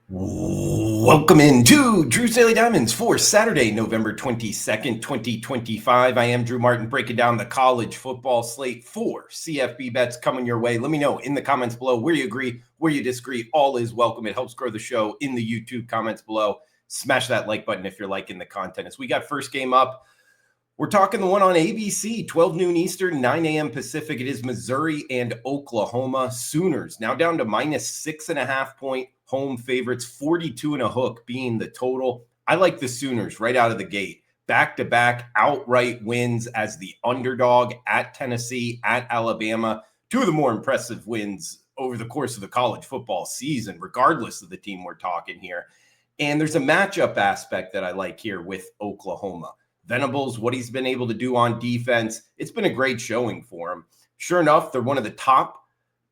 Welcome into Drew's Daily Diamonds for Saturday, November 22nd, 2025. I am Drew Martin breaking down the college football slate for CFB bets coming your way. Let me know in the comments below where you agree, where you disagree. All is welcome. It helps grow the show in the YouTube comments below. Smash that like button if you're liking the content. As we got first game up, we're talking the one on ABC, 12 noon Eastern, 9 a.m. Pacific. It is Missouri and Oklahoma. Sooners now down to minus 6.5 point home favorites, 42 and a hook being the total. I like the Sooners right out of the gate. Back-to-back outright wins as the underdog at Tennessee, at Alabama. Two of the more impressive wins over the course of the college football season, regardless of the team we're talking here. And there's a matchup aspect that I like here with Oklahoma. Venables, what he's been able to do on defense, it's been a great showing for him. Sure enough, they're one of the top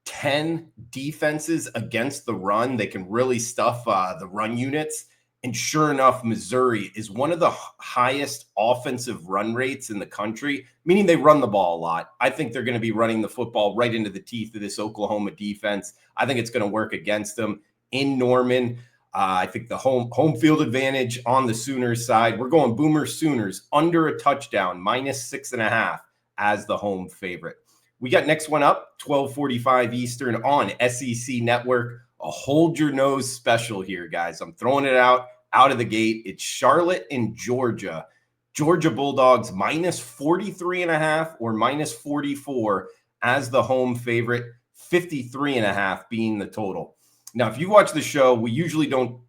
10 defenses against the run. They can really stuff the run units. And sure enough, Missouri is one of the highest offensive run rates in the country, meaning they run the ball a lot. I think they're going to be running the football right into the teeth of this Oklahoma defense. I think it's going to work against them in Norman. I think the home field advantage on the Sooners side. We're going Boomer Sooners under a touchdown, minus 6.5 as the home favorite. We got next one up, 12:45 Eastern on SEC Network. A hold your nose special here, guys. I'm throwing it out of the gate. It's Charlotte and Georgia. Georgia Bulldogs minus 43.5 or minus 44 as the home favorite, 53.5 being the total. Now, if you watch the show, we usually don't,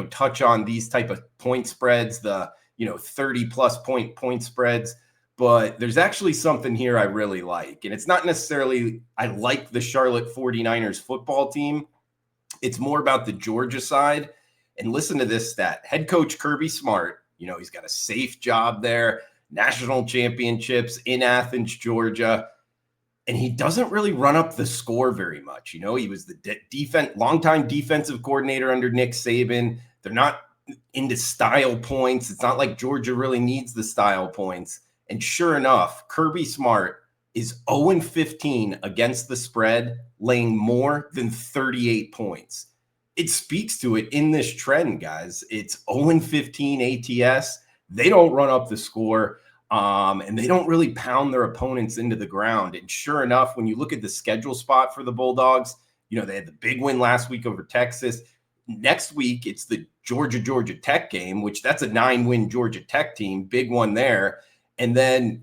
touch on these type of point spreads, the, 30 plus point spreads, but there's actually something here I really like. And it's not necessarily, I like the Charlotte 49ers football team. It's more about the Georgia side. And listen to this stat. Head coach Kirby Smart, he's got a safe job there, national championships in Athens, Georgia. And he doesn't really run up the score very much. He was the longtime defensive coordinator under Nick Saban. They're not into style points. It's not like Georgia really needs the style points. And sure enough, Kirby Smart is 0-15 against the spread, laying more than 38 points. It speaks to it in this trend, guys. It's 0-15 ATS. They don't run up the score. And they don't really pound their opponents into the ground. And sure enough, when you look at the schedule spot for the Bulldogs, they had the big win last week over Texas. Next week, it's the Georgia Tech game, which that's a 9-win Georgia Tech team. Big one there. And then,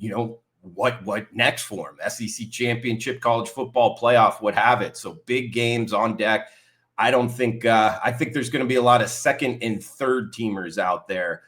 what next for them? SEC championship, college football playoff, what have it. So big games on deck. I think there's going to be a lot of second and third teamers out there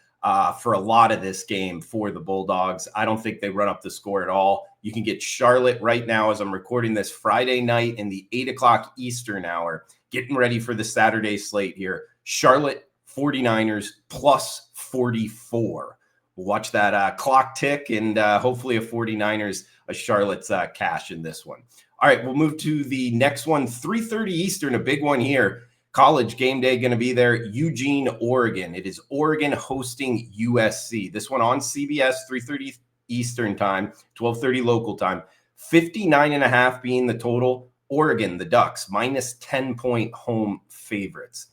for a lot of this game for the Bulldogs. I don't think they run up the score at all. You can get Charlotte right now as I'm recording this Friday night in the 8 o'clock Eastern hour, getting ready for the Saturday slate here. Charlotte 49ers plus 44. We'll watch that clock tick and hopefully a Charlotte's cash in this one. All right, we'll move to the next one, 3:30 Eastern, a big one here. College game day going to be there, Eugene, Oregon. It is Oregon hosting USC. This one on CBS, 3:30 Eastern time, 12:30 local time. 59.5 being the total. Oregon, the Ducks, minus 10-point home favorites.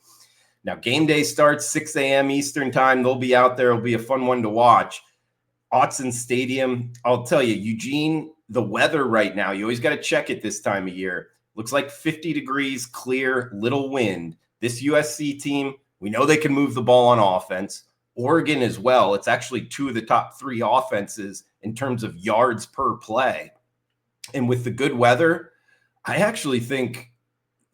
Now, game day starts 6 a.m. Eastern time. They'll be out there. It'll be a fun one to watch. Autzen Stadium, I'll tell you, Eugene, the weather right now, you always got to check it this time of year. Looks like 50 degrees, clear, little wind. This USC team, we know they can move the ball on offense. Oregon as well. It's actually two of the top 3 offenses in terms of yards per play. And with the good weather, I actually think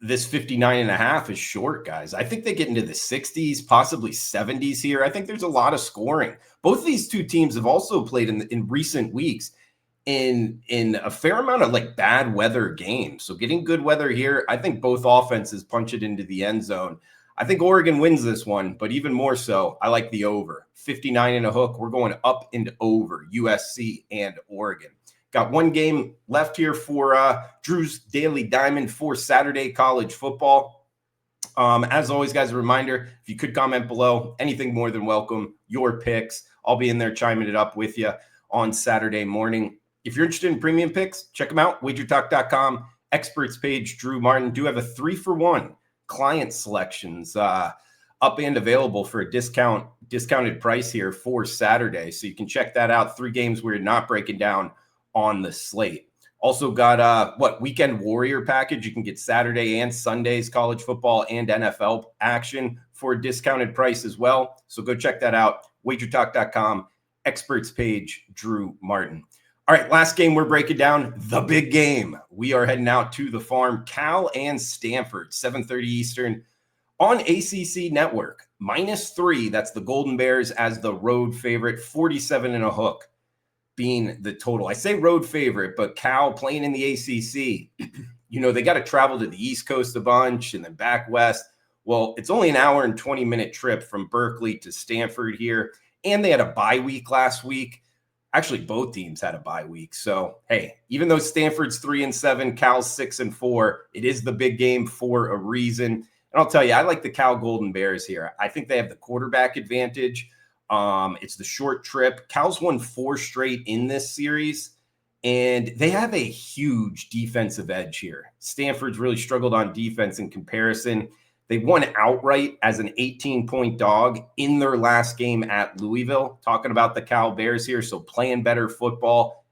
this 59.5 is short, guys. I think they get into the 60s, possibly 70s here. I think there's a lot of scoring. Both of these two teams have also played in recent weeks in a fair amount of bad weather games. So getting good weather here, I think both offenses punch it into the end zone. I think Oregon wins this one, but even more so, I like the over. 59 and a hook. We're going up and over USC and Oregon. Got one game left here for Drew's Daily Diamond for Saturday college football. As always, guys, a reminder, if you could comment below, anything more than welcome, your picks. I'll be in there chiming it up with you on Saturday morning. If you're interested in premium picks, check them out, WagerTalk.com, experts page, Drew Martin. Do have a 3-for-1 client selections up and available for a discounted price here for Saturday. So you can check that out. 3 games we're not breaking down on the slate. Also got weekend warrior package. You can get Saturday and Sunday's college football and NFL action for a discounted price as well. So go check that out. WagerTalk.com, experts page, Drew Martin. All right, last game we're breaking down, the big game. We are heading out to the farm, Cal and Stanford, 7:30 Eastern on ACC Network. -3, that's the Golden Bears as the road favorite, 47 and a hook being the total. I say road favorite, but Cal playing in the ACC, they got to travel to the East Coast a bunch and then back west. Well, it's only an hour and 20-minute trip from Berkeley to Stanford here, and they had a bye week last week. Actually, both teams had a bye week. So, hey, even though Stanford's 3-7, Cal's 6-4, it is the big game for a reason. And I'll tell you, I like the Cal Golden Bears here. I think they have the quarterback advantage. It's the short trip. Cal's won 4 straight in this series, and they have a huge defensive edge here. Stanford's really struggled on defense in comparison. They won outright as an 18-point dog in their last game at Louisville. Talking about the Cal Bears here, so playing better football.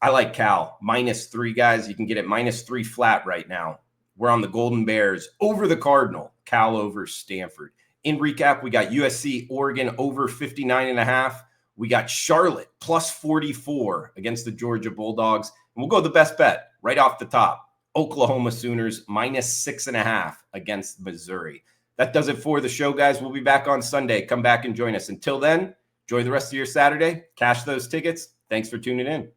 I like Cal. -3, guys. You can get it -3 flat right now. We're on the Golden Bears over the Cardinal. Cal over Stanford. In recap, we got USC, Oregon over 59.5. We got Charlotte +44 against the Georgia Bulldogs. And we'll go the best bet right off the top. Oklahoma Sooners -6.5 against Missouri. That does it for the show, guys. We'll be back on Sunday. Come back and join us. Until then, enjoy the rest of your Saturday. Cash those tickets. Thanks for tuning in.